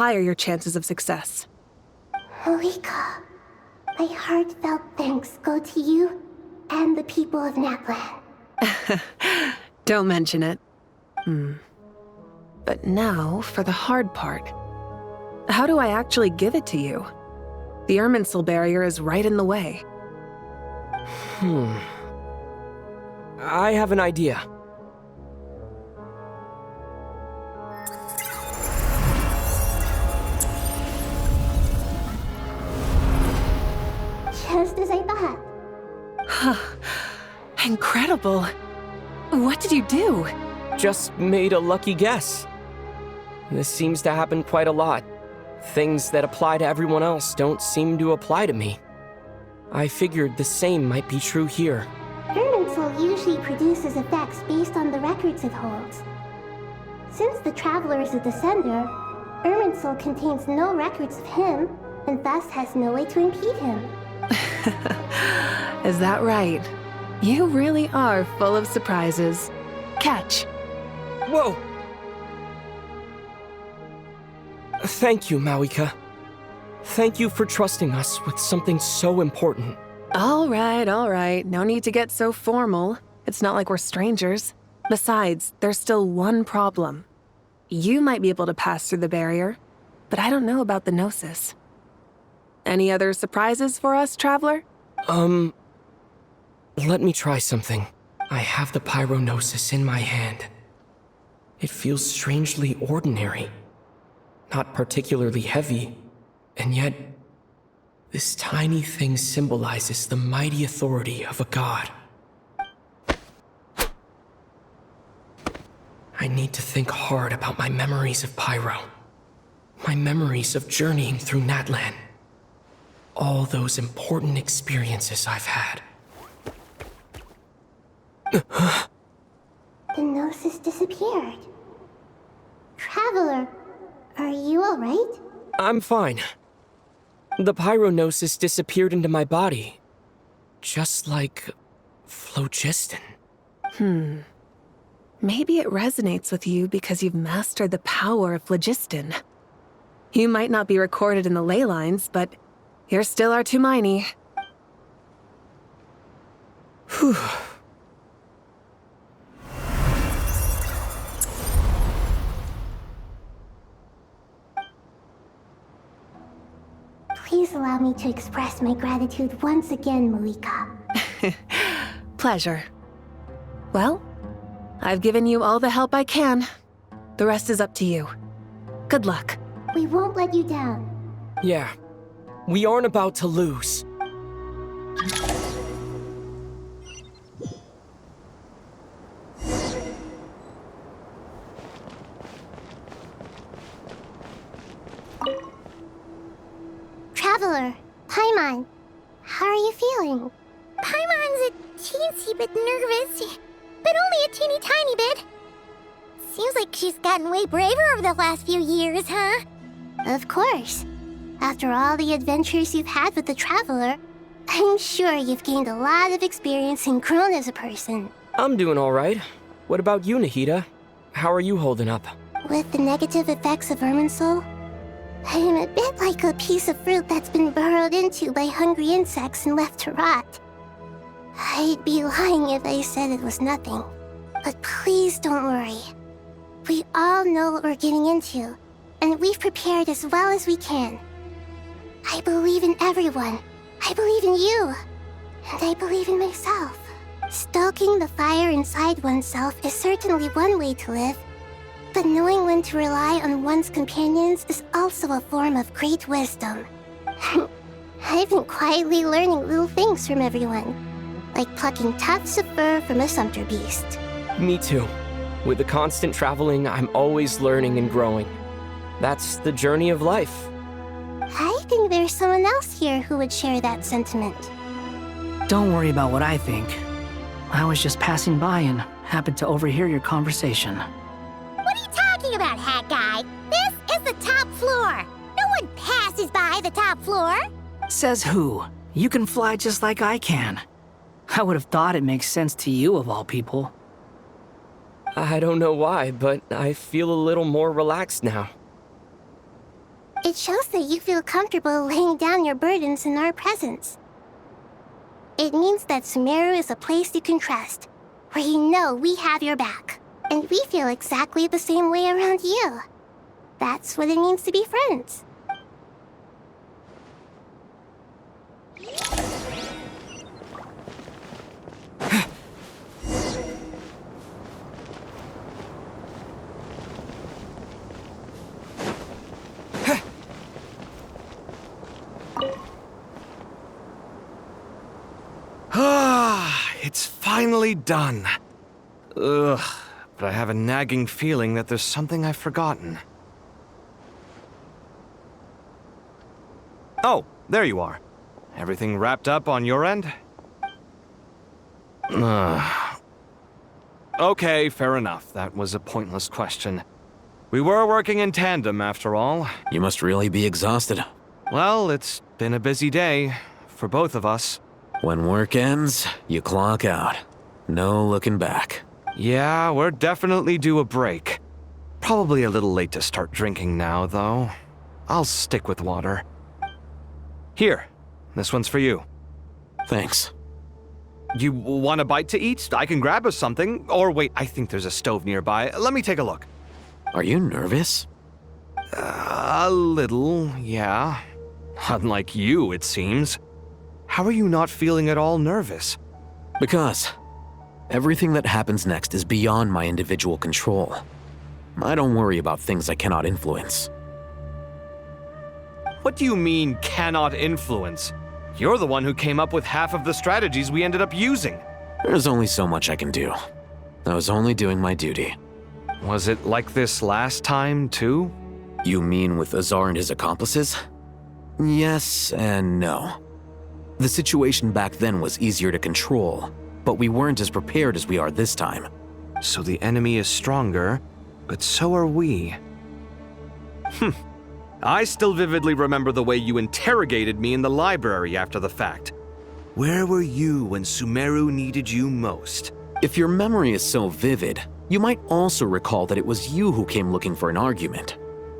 higher your chances of success. Malika, my heartfelt thanks go to you and the people of Napland. Don't mention it. But now for the hard part. How do I actually give it to you? The Irminsul barrier is right in the way. I have an idea. Just as I thought. Incredible. What did you do? Just made a lucky guess. This seems to happen quite a lot. Things that apply to everyone else don't seem to apply to me. I figured the same might be true here. Irminsul usually produces effects based on the records it holds. Since the Traveler is a descender, Irminsul contains no records of him, and thus has no way to impede him. Is that right? You really are full of surprises. Catch. Whoa! Thank you, Mawika. Thank you for trusting us with something so important. All right. No need to get so formal. It's not like we're strangers. Besides, there's still one problem. You might be able to pass through the barrier, but I don't know about the Gnosis. Any other surprises for us, Traveler? Let me try something. I have the Pyrognosis in my hand. It feels strangely ordinary. Not particularly heavy, and yet, this tiny thing symbolizes the mighty authority of a god. I need to think hard about my memories of Pyro. My memories of journeying through Natlan. All those important experiences I've had. The Gnosis disappeared. Traveler, are you alright? I'm fine. The Pyrognosis disappeared into my body. Just like phlogiston. Maybe it resonates with you because you've mastered the power of phlogiston. You might not be recorded in the ley lines, but you're still our Tumini. Whew. Please allow me to express my gratitude once again, Malika. Pleasure. Well, I've given you all the help I can. The rest is up to you. Good luck. We won't let you down. Yeah, we aren't about to lose. Traveler, Paimon, how are you feeling? Paimon's a teensy bit nervous, but only a teeny tiny bit. Seems like she's gotten way braver over the last few years, huh? Of course. After all the adventures you've had with the Traveler, I'm sure you've gained a lot of experience and grown as a person. I'm doing all right. What about you, Nahida? How are you holding up? With the negative effects of Irminsul, I am a bit like a piece of fruit that's been burrowed into by hungry insects and left to rot. I'd be lying if I said it was nothing. But please don't worry. We all know what we're getting into, and we've prepared as well as we can. I believe in everyone. I believe in you. And I believe in myself. Stoking the fire inside oneself is certainly one way to live. But knowing when to rely on one's companions is also a form of great wisdom. I've been quietly learning little things from everyone, like plucking tufts of fur from a sumpter beast. Me too. With the constant traveling, I'm always learning and growing. That's the journey of life. I think there's someone else here who would share that sentiment. Don't worry about what I think. I was just passing by and happened to overhear your conversation. What are you talking about, Hat Guy? This is the top floor. No one passes by the top floor. Says who? You can fly just like I can. I would have thought it makes sense to you of all people. I don't know why, but I feel a little more relaxed now. It shows that you feel comfortable laying down your burdens in our presence. It means that Sumeru is a place you can trust, where you know we have your back. And we feel exactly the same way around you. That's what it means to be friends. It's finally done. Ugh, but I have a nagging feeling that there's something I've forgotten. Oh, there you are. Everything wrapped up on your end? Okay, fair enough. That was a pointless question. We were working in tandem, after all. You must really be exhausted. Well, it's been a busy day for both of us. When work ends, you clock out. No looking back. Yeah, we're definitely due a break. Probably a little late to start drinking now, though. I'll stick with water. Here, this one's for you. Thanks. You want a bite to eat? I can grab us something. Or wait, I think there's a stove nearby. Let me take a look. Are you nervous? A little, yeah. Unlike you, it seems. How are you not feeling at all nervous? Because everything that happens next is beyond my individual control. I don't worry about things I cannot influence. What do you mean, cannot influence? You're the one who came up with half of the strategies we ended up using. There's only so much I can do. I was only doing my duty. Was it like this last time, too? You mean with Azar and his accomplices? Yes and no. The situation back then was easier to control, but we weren't as prepared as we are this time. So the enemy is stronger, but so are we. I still vividly remember the way you interrogated me in the library after the fact. Where were you when Sumeru needed you most? If your memory is so vivid, you might also recall that it was you who came looking for an argument.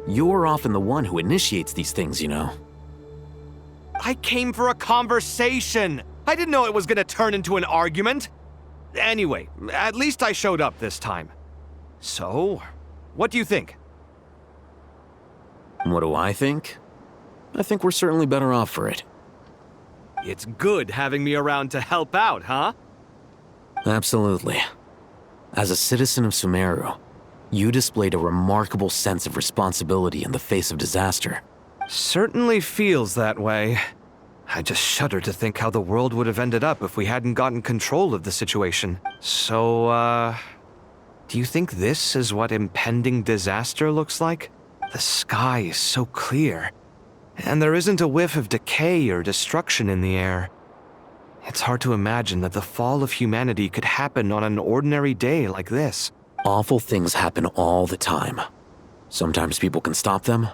You're often the one who initiates these things, you know. I came for a conversation! I didn't know it was gonna turn into an argument! Anyway, at least I showed up this time. So, what do you think? What do I think? I think we're certainly better off for it. It's good having me around to help out, huh? Absolutely. As a citizen of Sumeru, you displayed a remarkable sense of responsibility in the face of disaster. Certainly feels that way. I just shudder to think how the world would have ended up if we hadn't gotten control of the situation. So, do you think this is what impending disaster looks like? The sky is so clear, and there isn't a whiff of decay or destruction in the air. It's hard to imagine that the fall of humanity could happen on an ordinary day like this. Awful things happen all the time. Sometimes people can stop them,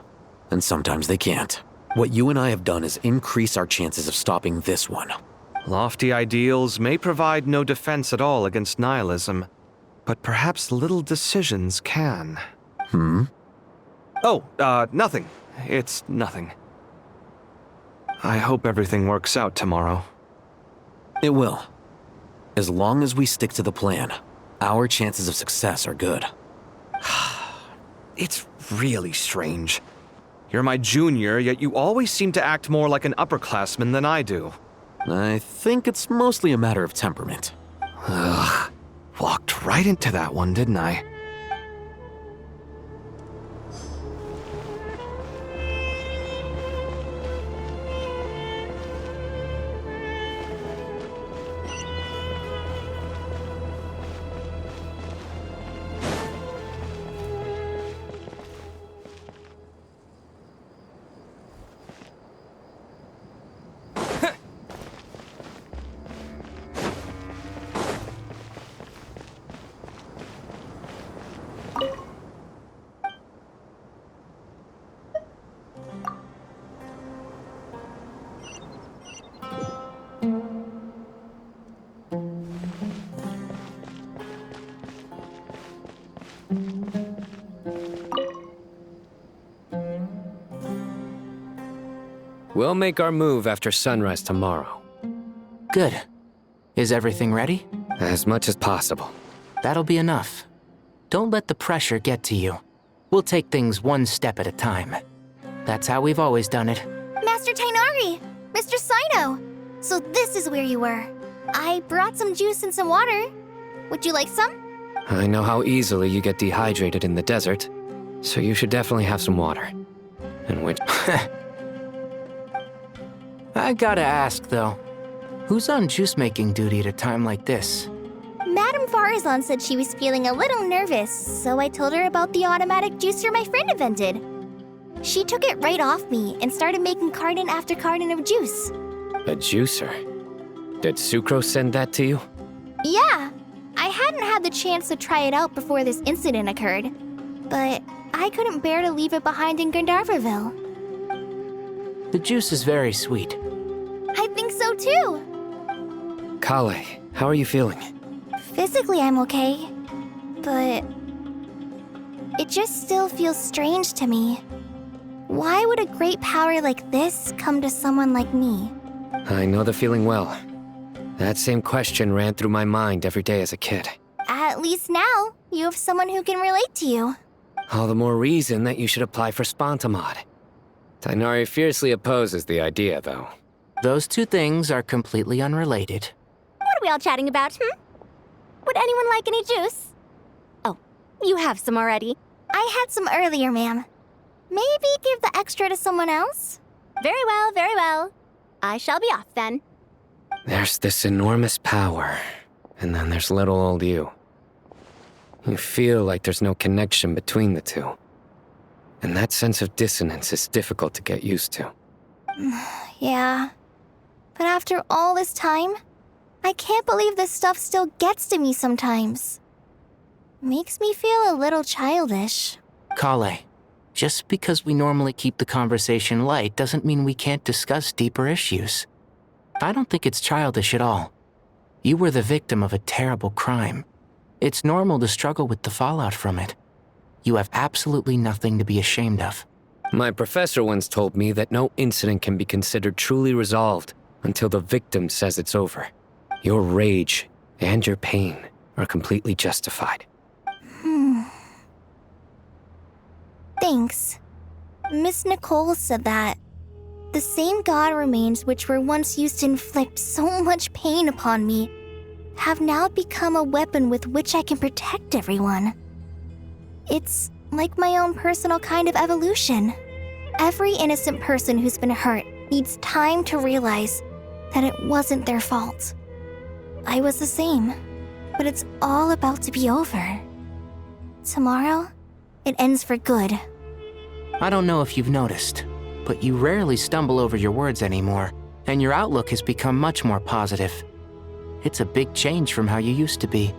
and sometimes they can't. What you and I have done is increase our chances of stopping this one. Lofty ideals may provide no defense at all against nihilism, but perhaps little decisions can. Oh, nothing. It's nothing. I hope everything works out tomorrow. It will. As long as we stick to the plan, our chances of success are good. It's really strange. You're my junior, yet you always seem to act more like an upperclassman than I do. I think it's mostly a matter of temperament. Ugh. Walked right into that one, didn't I? We'll make our move after sunrise tomorrow. Good. Is everything ready? As much as possible. That'll be enough. Don't let the pressure get to you. We'll take things one step at a time. That's how we've always done it. Master Tainari! Mr. Sino! So this is where you were. I brought some juice and some water. Would you like some? I know how easily you get dehydrated in the desert, so you should definitely have some water. And which... I gotta ask, though. Who's on juice-making duty at a time like this? Madame Farazan said she was feeling a little nervous, so I told her about the automatic juicer my friend invented. She took it right off me and started making carton after carton of juice. A juicer? Did Sucrose send that to you? Yeah, I hadn't had the chance to try it out before this incident occurred, but I couldn't bear to leave it behind in Gandharvaville. The juice is very sweet. I think so too. Kale, how are you feeling? Physically, I'm okay, but it just still feels strange to me. Why would a great power like this come to someone like me? I know the feeling well. That same question ran through my mind every day as a kid. At least now, you have someone who can relate to you. All the more reason that you should apply for Spontamod. Tainari fiercely opposes the idea, though. Those two things are completely unrelated. What are we all chatting about, Would anyone like any juice? Oh, you have some already. I had some earlier, ma'am. Maybe give the extra to someone else? Very well, very well. I shall be off then. There's this enormous power, and then there's little old you. You feel like there's no connection between the two. And that sense of dissonance is difficult to get used to. Yeah. But after all this time, I can't believe this stuff still gets to me sometimes. Makes me feel a little childish. Kale, just because we normally keep the conversation light doesn't mean we can't discuss deeper issues. I don't think it's childish at all. You were the victim of a terrible crime. It's normal to struggle with the fallout from it. You have absolutely nothing to be ashamed of. My professor once told me that no incident can be considered truly resolved until the victim says it's over. Your rage and your pain are completely justified. Thanks. Miss Nicole said that. The same god remains which were once used to inflict so much pain upon me have now become a weapon with which I can protect everyone. It's like my own personal kind of evolution. Every innocent person who's been hurt needs time to realize that it wasn't their fault. I was the same, but it's all about to be over. Tomorrow, it ends for good. I don't know if you've noticed, but you rarely stumble over your words anymore, and your outlook has become much more positive. It's a big change from how you used to be.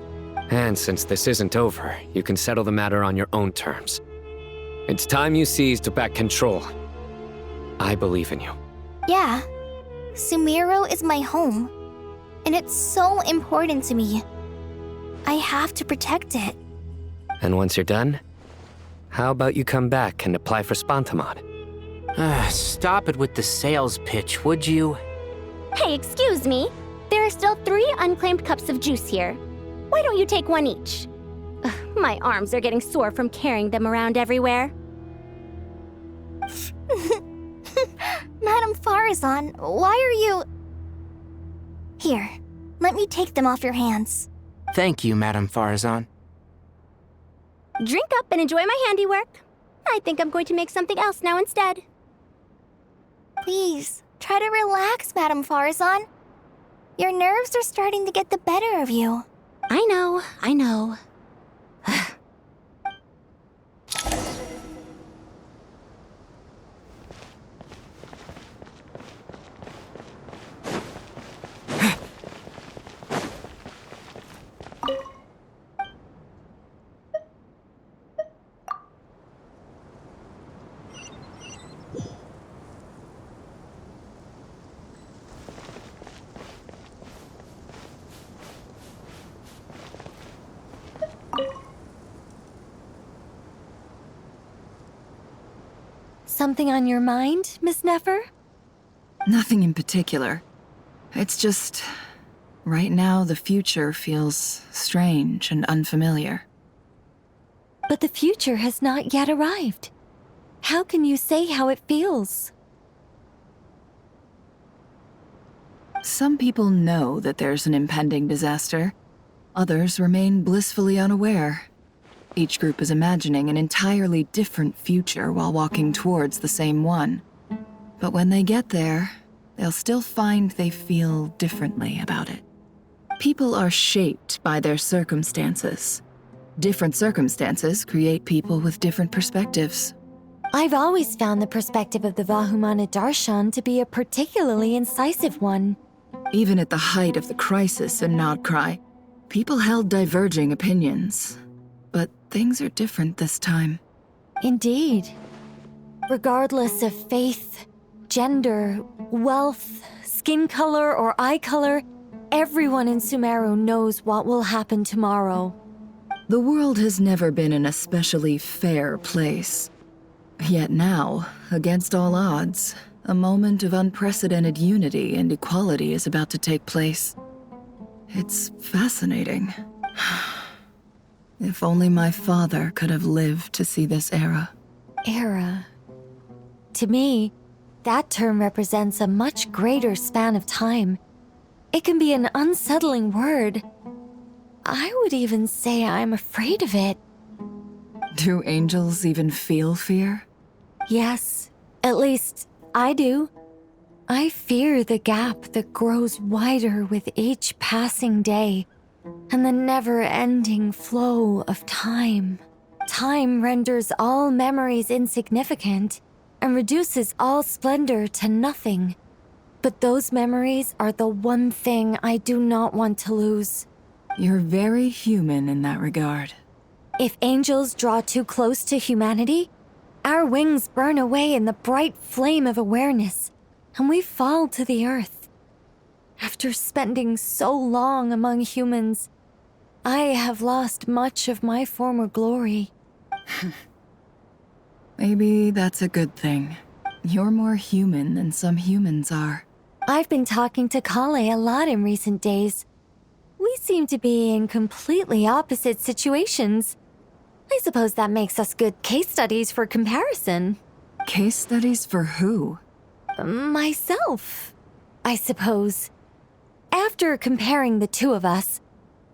And since this isn't over, you can settle the matter on your own terms. It's time you seized back control. I believe in you. Yeah, Sumiro is my home, and it's so important to me. I have to protect it. And once you're done, how about you come back and apply for Spontamod? Stop it with the sales pitch, would you? Hey, excuse me. There are still 3 unclaimed cups of juice here. Why don't you take one each? Ugh, my arms are getting sore from carrying them around everywhere. Madame Farazan, why are you... Here, let me take them off your hands. Thank you, Madame Farazan. Drink up and enjoy my handiwork. I think I'm going to make something else now instead. Please, try to relax, Madame Farazan. Your nerves are starting to get the better of you. I know. Something on your mind, Miss Nefer? Nothing in particular. It's just... right now, the future feels strange and unfamiliar. But the future has not yet arrived. How can you say how it feels? Some people know that there's an impending disaster. Others remain blissfully unaware. Each group is imagining an entirely different future while walking towards the same one. But when they get there, they'll still find they feel differently about it. People are shaped by their circumstances. Different circumstances create people with different perspectives. I've always found the perspective of the Vahumana Darshan to be a particularly incisive one. Even at the height of the crisis in Nodcry, people held diverging opinions. But things are different this time. Indeed. Regardless of faith, gender, wealth, skin color, or eye color, everyone in Sumeru knows what will happen tomorrow. The world has never been an especially fair place. Yet now, against all odds, a moment of unprecedented unity and equality is about to take place. It's fascinating. If only my father could have lived to see this era. Era. To me, that term represents a much greater span of time. It can be an unsettling word. I would even say I'm afraid of it. Do angels even feel fear? Yes, at least I do. I fear the gap that grows wider with each passing day, and the never-ending flow of time. Time renders all memories insignificant and reduces all splendor to nothing. But those memories are the one thing I do not want to lose. You're very human in that regard. If angels draw too close to humanity, our wings burn away in the bright flame of awareness, and we fall to the earth. After spending so long among humans, I have lost much of my former glory. Maybe that's a good thing. You're more human than some humans are. I've been talking to Kale a lot in recent days. We seem to be in completely opposite situations. I suppose that makes us good case studies for comparison. Case studies for who? Myself, I suppose. After comparing the two of us,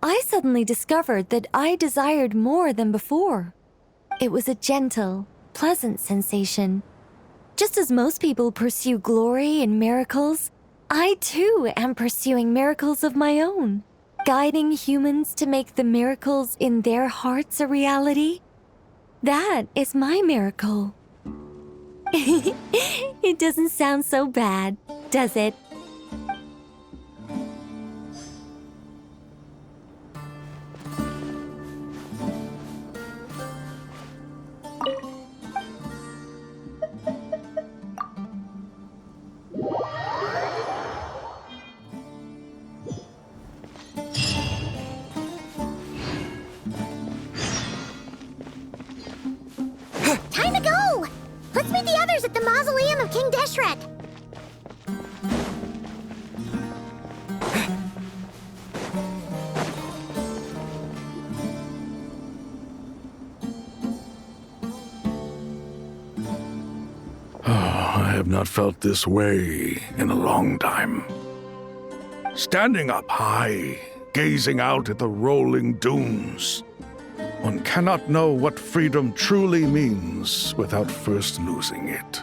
I suddenly discovered that I desired more than before. It was a gentle, pleasant sensation. Just as most people pursue glory and miracles, I too am pursuing miracles of my own. Guiding humans to make the miracles in their hearts a reality. That is my miracle. It doesn't sound so bad, does it? Time to go! Let's meet the others at the mausoleum of King Deshret. I have not felt this way in a long time. Standing up high, gazing out at the rolling dunes. One cannot know what freedom truly means without first losing it.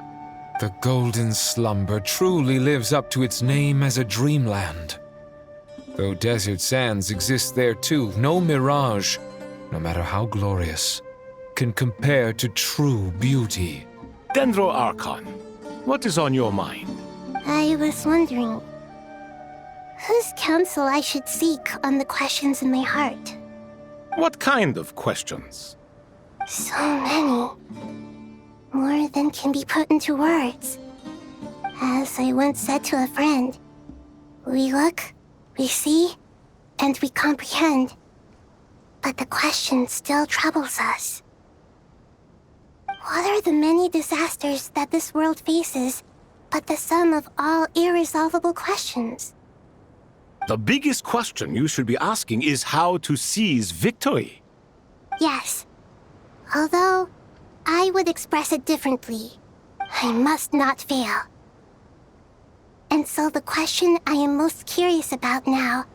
The golden slumber truly lives up to its name as a dreamland. Though desert sands exist there too, no mirage, no matter how glorious, can compare to true beauty. Dendro Archon, what is on your mind? I was wondering whose counsel I should seek on the questions in my heart. What kind of questions? So many. More than can be put into words. As I once said to a friend, we look, we see, and we comprehend. But the question still troubles us. What are the many disasters that this world faces, but the sum of all irresolvable questions. The biggest question you should be asking is how to seize victory. Yes. Although, I would express it differently. I must not fail. And so the question I am most curious about now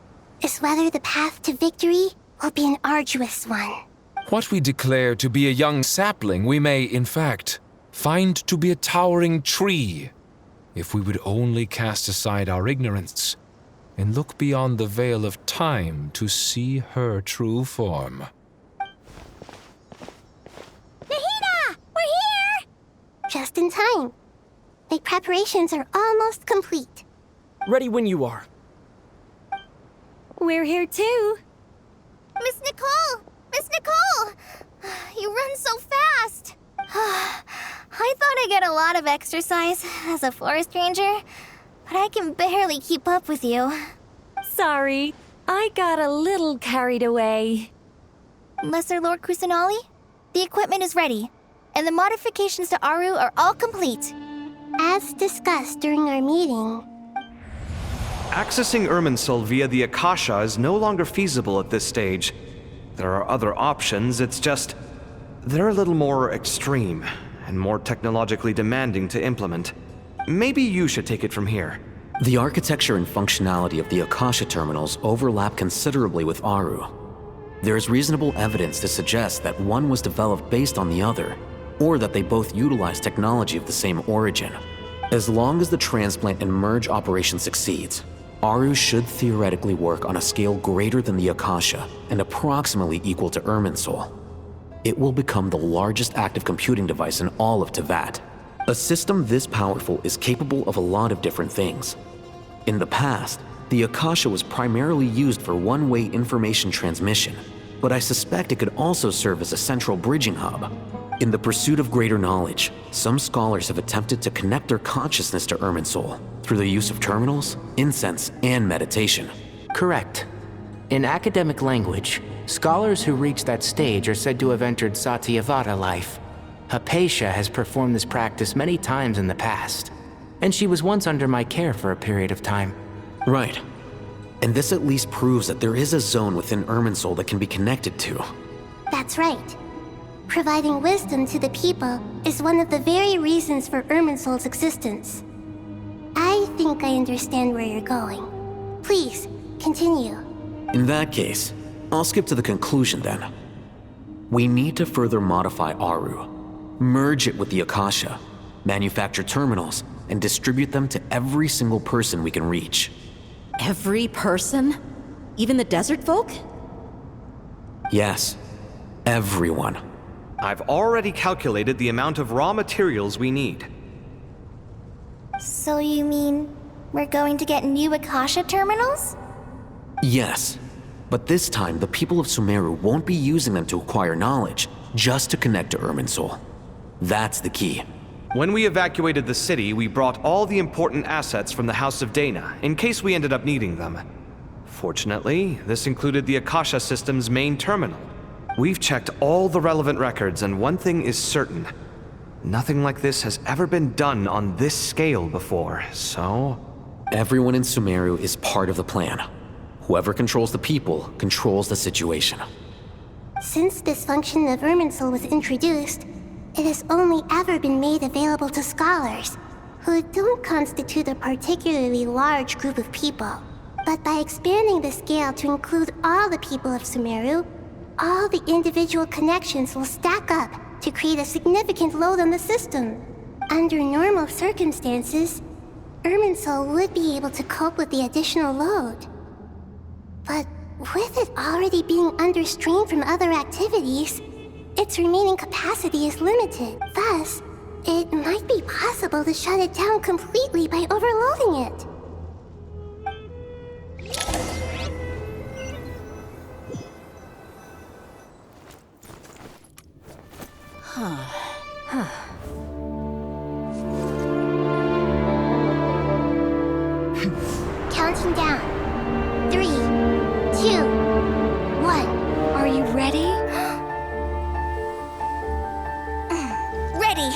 is whether the path to victory will be an arduous one. What we declare to be a young sapling, we may, in fact, find to be a towering tree, if we would only cast aside our ignorance and look beyond the veil of time to see her true form. Nahida! We're here! Just in time. My preparations are almost complete. Ready when you are. We're here too. Miss Nicole! Miss Nicole! You run so fast! I thought I'd get a lot of exercise as a forest ranger, but I can barely keep up with you. Sorry, I got a little carried away. Lesser Lord Kusanali, the equipment is ready, and the modifications to Aru are all complete. As discussed during our meeting, Accessing Irminsul via the Akasha is no longer feasible at this stage. There are other options, it's just... they're a little more extreme, and more technologically demanding to implement. Maybe you should take it from here. The architecture and functionality of the Akasha terminals overlap considerably with Aru. There is reasonable evidence to suggest that one was developed based on the other, or that they both utilize technology of the same origin. As long as the transplant and merge operation succeeds, Aru should theoretically work on a scale greater than the Akasha and approximately equal to Irminsul. It will become the largest active computing device in all of Teyvat. A system this powerful is capable of a lot of different things. In the past, the Akasha was primarily used for one-way information transmission, but I suspect it could also serve as a central bridging hub. In the pursuit of greater knowledge, some scholars have attempted to connect their consciousness to Irminsul through the use of terminals, incense, and meditation. Correct. In academic language, scholars who reach that stage are said to have entered Satyavada life. Hypatia has performed this practice many times in the past, and she was once under my care for a period of time. Right. And this at least proves that there is a zone within Irminsul that can be connected to. that's right. Providing wisdom to the people is one of the very reasons for Irminsul's existence. I think I understand where you're going. Please, continue. In that case, I'll skip to the conclusion then. We need to further modify Aru, merge it with the Akasha, manufacture terminals, and distribute them to every single person we can reach. Every person? Even the desert folk? Yes, everyone. I've already calculated the amount of raw materials we need. So you mean we're going to get new Akasha terminals? Yes, but this time the people of Sumeru won't be using them to acquire knowledge, just to connect to Irminsul. That's the key. When we evacuated the city, we brought all the important assets from the House of Dana, in case we ended up needing them. Fortunately, this included the Akasha system's main terminal. We've checked all the relevant records, and one thing is certain. Nothing like this has ever been done on this scale before, so... Everyone in Sumeru is part of the plan. Whoever controls the people controls the situation. Since this function of Irminsul was introduced, it has only ever been made available to scholars, who don't constitute a particularly large group of people. But by expanding the scale to include all the people of Sumeru, all the individual connections will stack up to create a significant load on the system. Under normal circumstances, Irminsul would be able to cope with the additional load. But with it already being under strain from other activities, its remaining capacity is limited. Thus, it might be possible to shut it down completely by overloading it. Counting down. 3, 2, 1. Are you ready? Ready.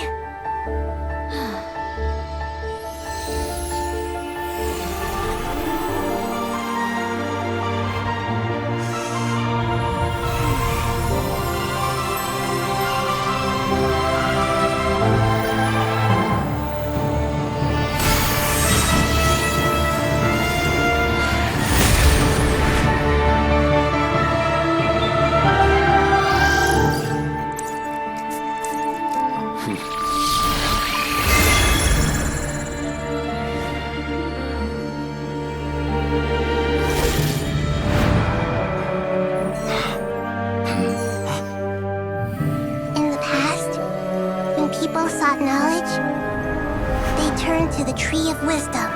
return to the Tree of Wisdom.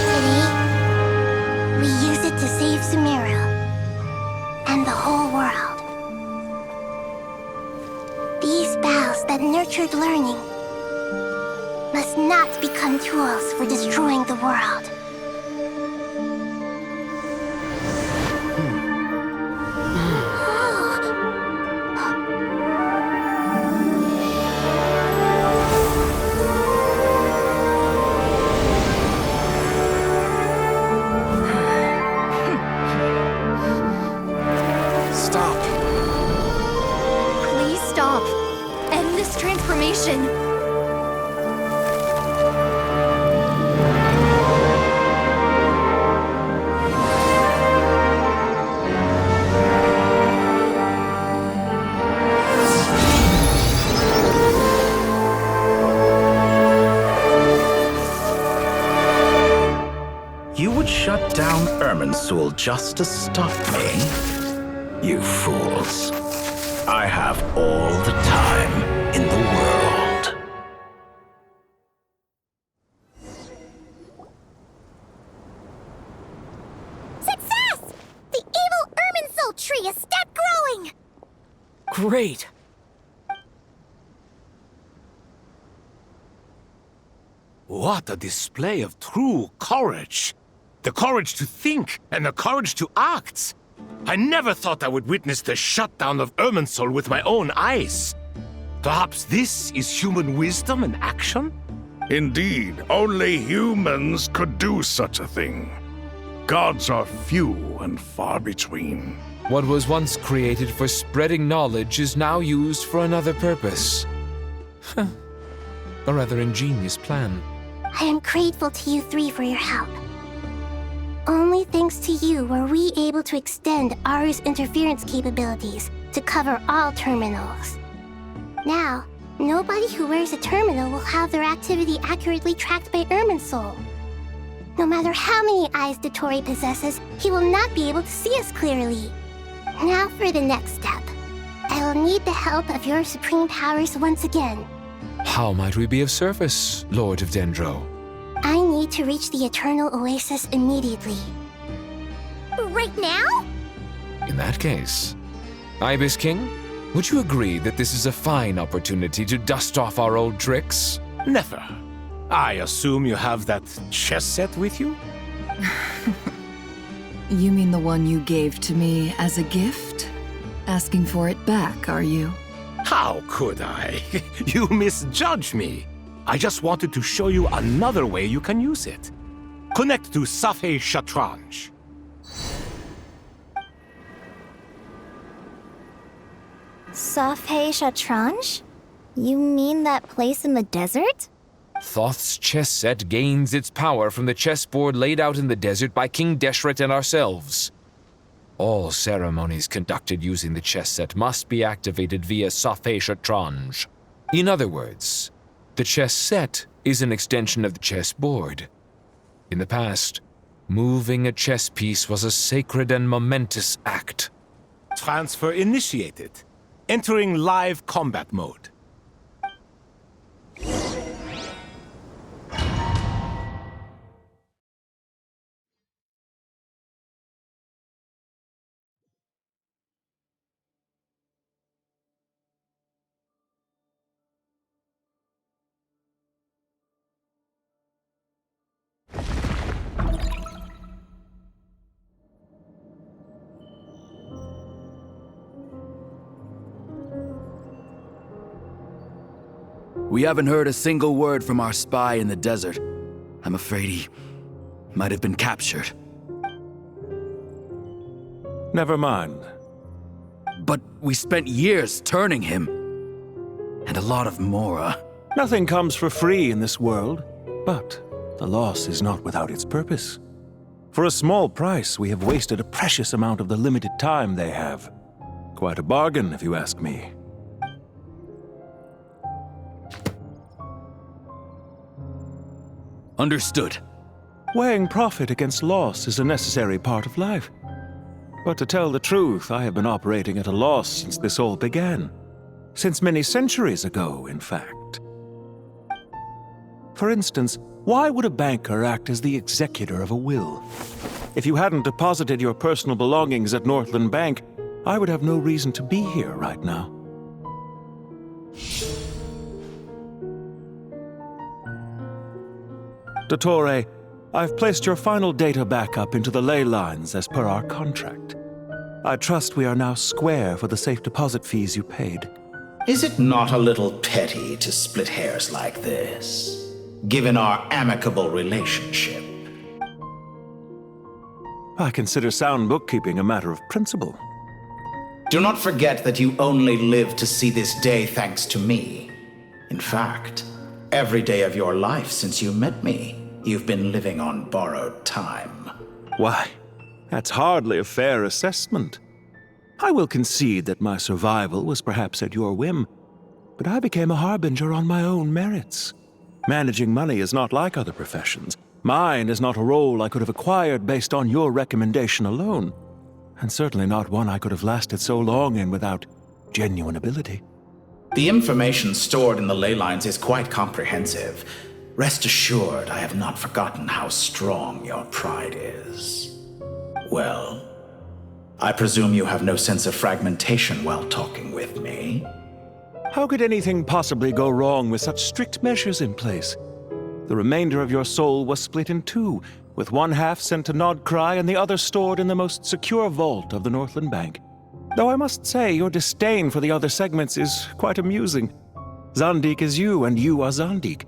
Today, we use it to save Sumeru and the whole world. These boughs that nurtured learning must not become tools for destroying the world. Stop. Please stop. End this transformation. You would shut down Irminsul just to stop me? You fools. I have all the time in the world. Success! The evil Irminsul tree has stopped growing! Great! What a display of true courage! The courage to think and the courage to act! I never thought I would witness the shutdown of Irminsul with my own eyes. Perhaps this is human wisdom in action? Indeed, only humans could do such a thing. Gods are few and far between. What was once created for spreading knowledge is now used for another purpose. A rather ingenious plan. I am grateful to you three for your help. Only thanks to you were we able to extend Aru's interference capabilities to cover all terminals. Now, nobody who wears a terminal will have their activity accurately tracked by Irminsul. No matter how many eyes Dotori possesses, he will not be able to see us clearly. Now for the next step. I will need the help of your supreme powers once again. How might we be of service, Lord of Dendro? I need to reach the Eternal Oasis immediately. Right now? In that case, Ibis King, would you agree that this is a fine opportunity to dust off our old tricks? Never. I assume you have that chess set with you? You mean the one you gave to me as a gift? Asking for it back, are you? How could I? You misjudge me. I just wanted to show you another way you can use it. Connect to Safei Shatranj. Safei Shatranj? You mean that place in the desert? Thoth's chess set gains its power from the chessboard laid out in the desert by King Deshret and ourselves. All ceremonies conducted using the chess set must be activated via Safei Shatranj. In other words, the chess set is an extension of the chessboard. In the past, moving a chess piece was a sacred and momentous act. Transfer initiated. Entering live combat mode. We haven't heard a single word from our spy in the desert. I'm afraid he might have been captured. Never mind. But we spent years turning him. And a lot of Mora. Nothing comes for free in this world, but the loss is not without its purpose. For a small price, we have wasted a precious amount of the limited time they have. Quite a bargain, if you ask me. Understood. Weighing profit against loss is a necessary part of life. But to tell the truth, I have been operating at a loss since this all began. Since many centuries ago, in fact. For instance, why would a banker act as the executor of a will? If you hadn't deposited your personal belongings at Northland Bank, I would have no reason to be here right now. Dottore, I've placed your final data backup into the ley lines as per our contract. I trust we are now square for the safe deposit fees you paid. Is it not a little petty to split hairs like this, given our amicable relationship? I consider sound bookkeeping a matter of principle. Do not forget that you only live to see this day thanks to me. In fact, every day of your life since you met me, you've been living on borrowed time. Why, that's hardly a fair assessment. I will concede that my survival was perhaps at your whim, but I became a harbinger on my own merits. Managing money is not like other professions. Mine is not a role I could have acquired based on your recommendation alone, and certainly not one I could have lasted so long in without genuine ability. The information stored in the ley lines is quite comprehensive. Rest assured, I have not forgotten how strong your pride is. Well, I presume you have no sense of fragmentation while talking with me. How could anything possibly go wrong with such strict measures in place? The remainder of your soul was split in two, with one half sent to Nodcry and the other stored in the most secure vault of the Northland Bank. Though I must say, your disdain for the other segments is quite amusing. Zandik is you, and you are Zandik.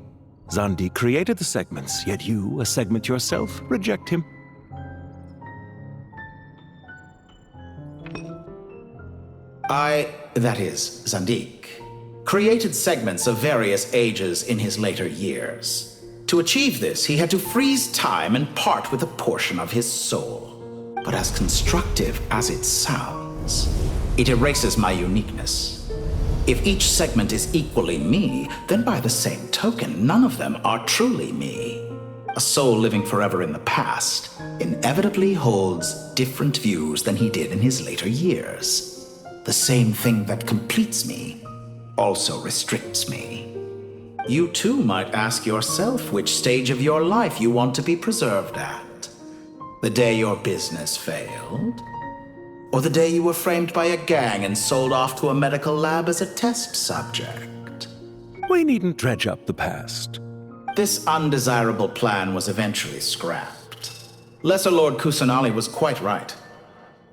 Zandik created the segments, yet you, a segment yourself, reject him. That is, Zandik, created segments of various ages in his later years. To achieve this, he had to freeze time and part with a portion of his soul. But as constructive as it sounds, it erases my uniqueness. If each segment is equally me, then by the same token, none of them are truly me. A soul living forever in the past inevitably holds different views than he did in his later years. The same thing that completes me also restricts me. You too might ask yourself which stage of your life you want to be preserved at. The day your business failed? Or the day you were framed by a gang and sold off to a medical lab as a test subject? We needn't dredge up the past. This undesirable plan was eventually scrapped. Lesser Lord Kusanali was quite right.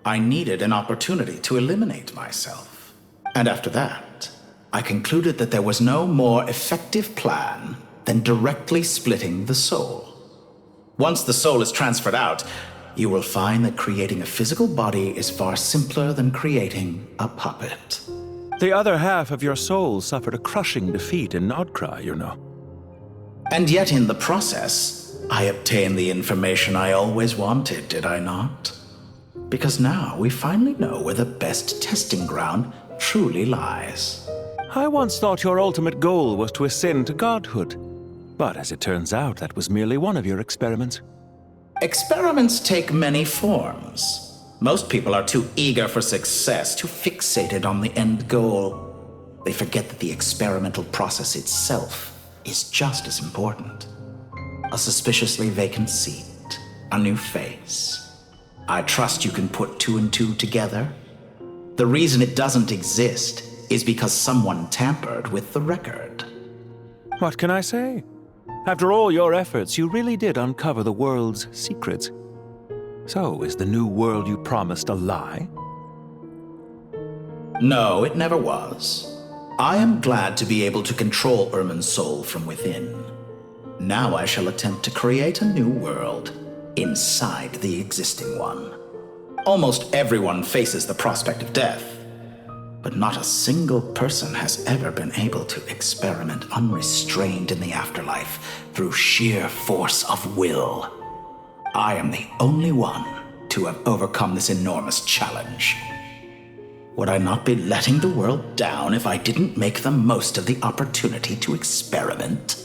I needed an opportunity to eliminate myself. And after that, I concluded that there was no more effective plan than directly splitting the soul. Once the soul is transferred out, you will find that creating a physical body is far simpler than creating a puppet. The other half of your soul suffered a crushing defeat in Nodcry, you know. And yet in the process, I obtained the information I always wanted, did I not? Because now we finally know where the best testing ground truly lies. I once thought your ultimate goal was to ascend to godhood. But as it turns out, that was merely one of your experiments. Experiments take many forms. Most people are too eager for success, too fixated on the end goal. They forget that the experimental process itself is just as important. A suspiciously vacant seat, a new face. I trust you can put two and two together. The reason it doesn't exist is because someone tampered with the record. What can I say? After all your efforts, you really did uncover the world's secrets. So, is the new world you promised a lie? No, it never was. I am glad to be able to control Irmin's soul from within. Now I shall attempt to create a new world inside the existing one. Almost everyone faces the prospect of death, but not a single person has ever been able to experiment unrestrained in the afterlife through sheer force of will. I am the only one to have overcome this enormous challenge. Would I not be letting the world down if I didn't make the most of the opportunity to experiment?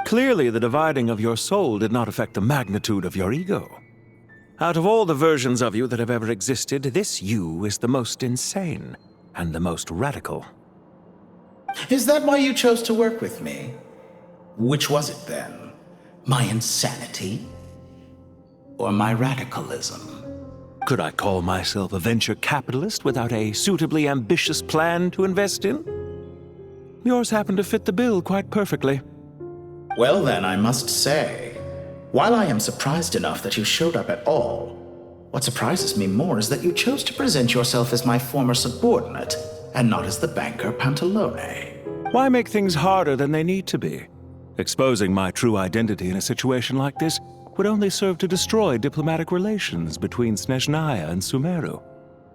Clearly, the dividing of your soul did not affect the magnitude of your ego. Out of all the versions of you that have ever existed, this you is the most insane and the most radical. Is that why you chose to work with me? Which was it then? My insanity? Or my radicalism? Could I call myself a venture capitalist without a suitably ambitious plan to invest in? Yours happen to fit the bill quite perfectly. Well then, I must say, while I am surprised enough that you showed up at all, what surprises me more is that you chose to present yourself as my former subordinate, and not as the banker Pantalone. Why make things harder than they need to be? Exposing my true identity in a situation like this would only serve to destroy diplomatic relations between Snezhnaya and Sumeru.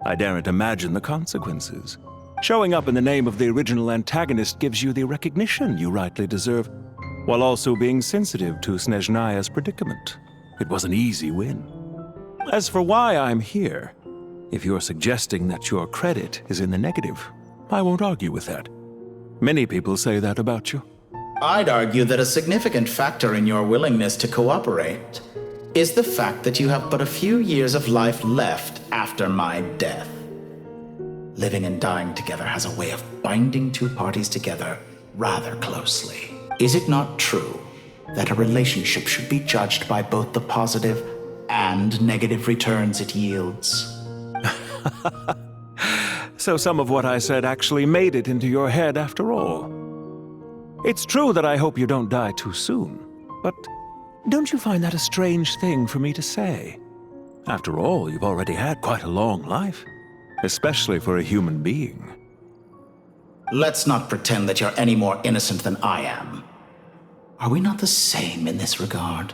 I daren't imagine the consequences. Showing up in the name of the original antagonist gives you the recognition you rightly deserve, while also being sensitive to Snezhnaya's predicament. It was an easy win. As for why I'm here, if you're suggesting that your credit is in the negative, I won't argue with that. Many people say that about you. I'd argue that a significant factor in your willingness to cooperate is the fact that you have but a few years of life left after my death. Living and dying together has a way of binding two parties together rather closely. Is it not true that a relationship should be judged by both the positive and negative returns it yields? So some of what I said actually made it into your head after all. It's true that I hope you don't die too soon, but don't you find that a strange thing for me to say? After all, you've already had quite a long life, especially for a human being. Let's not pretend that you're any more innocent than I am. Are we not the same in this regard?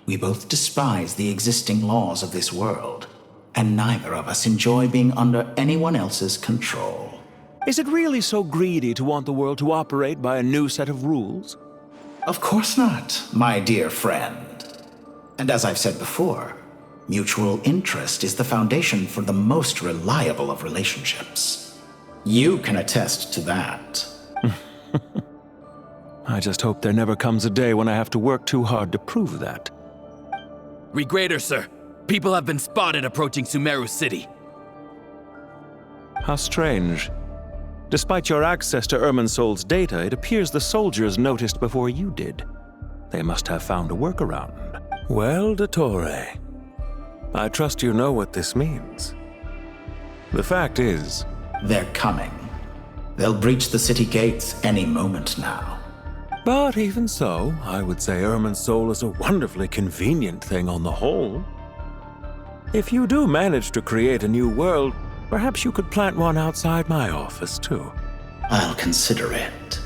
We both despise the existing laws of this world, and neither of us enjoy being under anyone else's control. Is it really so greedy to want the world to operate by a new set of rules? Of course not, my dear friend. And as I've said before, mutual interest is the foundation for the most reliable of relationships. You can attest to that. I just hope there never comes a day when I have to work too hard to prove that. Regrader, sir. People have been spotted approaching Sumeru City. How strange. Despite your access to Irminsol's data, it appears the soldiers noticed before you did. They must have found a workaround. Well, Dottore, I trust you know what this means. The fact is... They're coming. They'll breach the city gates any moment now. But even so, I would say Irminsol is a wonderfully convenient thing on the whole. If you do manage to create a new world, perhaps you could plant one outside my office, too. I'll consider it.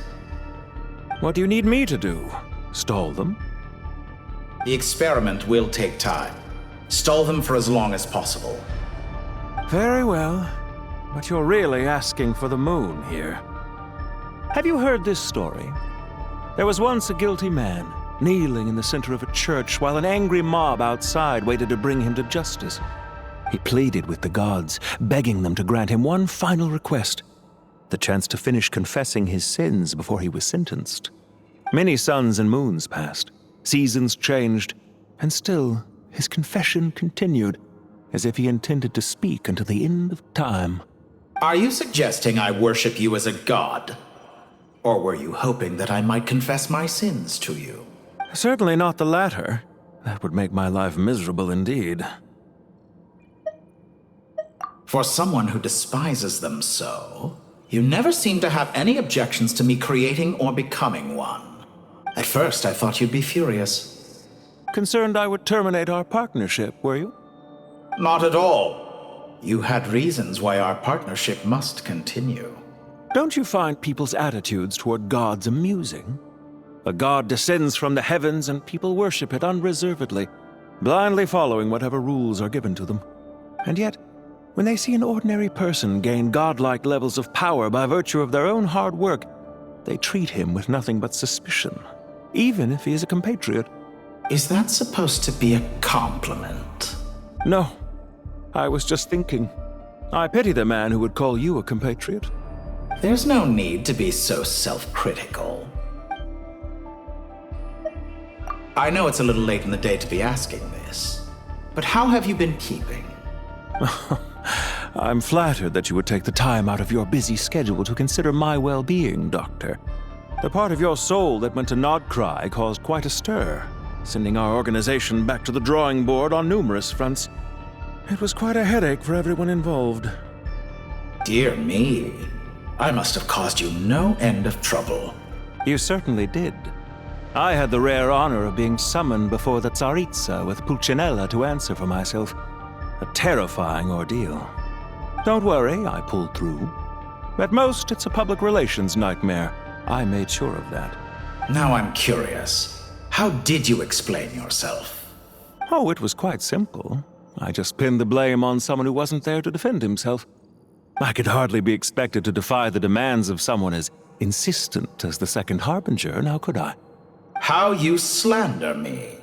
What do you need me to do? Stall them? The experiment will take time. Stall them for as long as possible. Very well. But you're really asking for the moon here. Have you heard this story? There was once a guilty man, kneeling in the center of a church while an angry mob outside waited to bring him to justice. He pleaded with the gods, begging them to grant him one final request, the chance to finish confessing his sins before he was sentenced. Many suns and moons passed, seasons changed, and still his confession continued, as if he intended to speak until the end of time. Are you suggesting I worship you as a god? Or were you hoping that I might confess my sins to you? Certainly not the latter. That would make my life miserable indeed. For someone who despises them so, you never seem to have any objections to me creating or becoming one. At first, I thought you'd be furious. Concerned I would terminate our partnership, were you? Not at all. You had reasons why our partnership must continue. Don't you find people's attitudes toward gods amusing? A god descends from the heavens and people worship it unreservedly, blindly following whatever rules are given to them. And yet, when they see an ordinary person gain godlike levels of power by virtue of their own hard work, they treat him with nothing but suspicion, even if he is a compatriot. Is that supposed to be a compliment? No. I was just thinking. I pity the man who would call you a compatriot. There's no need to be so self-critical. I know it's a little late in the day to be asking this, But how have you been keeping? I'm flattered that you would take the time out of your busy schedule to consider my well-being, Doctor. The part of your soul that went to Nodcry caused quite a stir, sending our organization back to the drawing board on numerous fronts. It was quite a headache for everyone involved. Dear me. I must have caused you no end of trouble. You certainly did. I had the rare honor of being summoned before the Tsaritsa with Pulcinella to answer for myself. A terrifying ordeal. Don't worry, I pulled through. At most, it's a public relations nightmare. I made sure of that. Now I'm curious. How did you explain yourself? Oh, it was quite simple. I just pinned the blame on someone who wasn't there to defend himself. I could hardly be expected to defy the demands of someone as insistent as the Second Harbinger, now could I? How you slander me.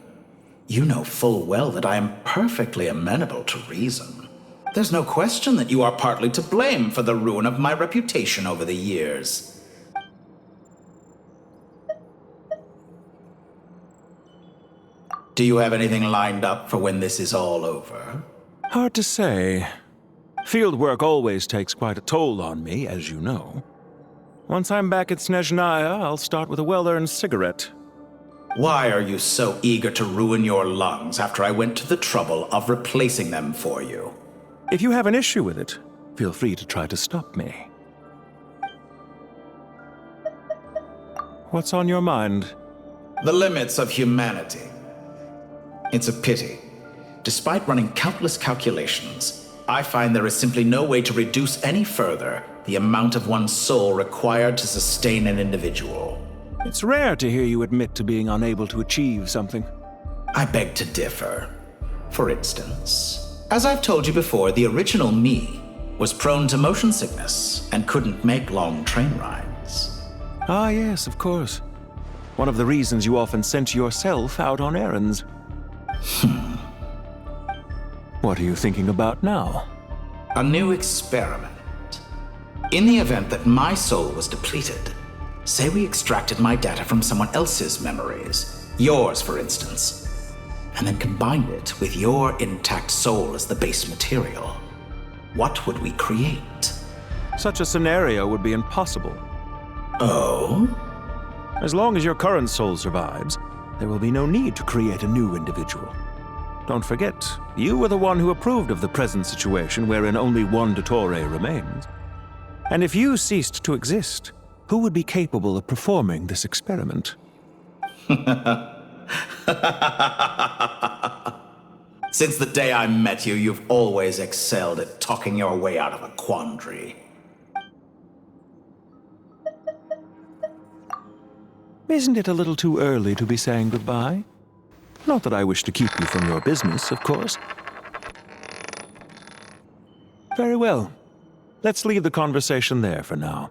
You know full well that I am perfectly amenable to reason. There's no question that you are partly to blame for the ruin of my reputation over the years. Do you have anything lined up for when this is all over? Hard to say. Fieldwork always takes quite a toll on me, as you know. Once I'm back at Snezhnaya, I'll start with a well-earned cigarette. Why are you so eager to ruin your lungs after I went to the trouble of replacing them for you? If you have an issue with it, feel free to try to stop me. What's on your mind? The limits of humanity. It's a pity. Despite running countless calculations, I find there is simply no way to reduce any further the amount of one's soul required to sustain an individual. It's rare to hear you admit to being unable to achieve something. I beg to differ. For instance, as I've told you before, the original me was prone to motion sickness and couldn't make long train rides. Ah, yes, of course. One of the reasons you often sent yourself out on errands. What are you thinking about now? A new experiment. In the event that my soul was depleted, say we extracted my data from someone else's memories, yours for instance, and then combined it with your intact soul as the base material. What would we create? Such a scenario would be impossible. Oh? As long as your current soul survives, there will be no need to create a new individual. Don't forget, you were the one who approved of the present situation wherein only one Dottore remains. And if you ceased to exist, who would be capable of performing this experiment? Since the day I met you, you've always excelled at talking your way out of a quandary. Isn't it a little too early to be saying goodbye? Not that I wish to keep you from your business, of course. Very well. Let's leave the conversation there for now.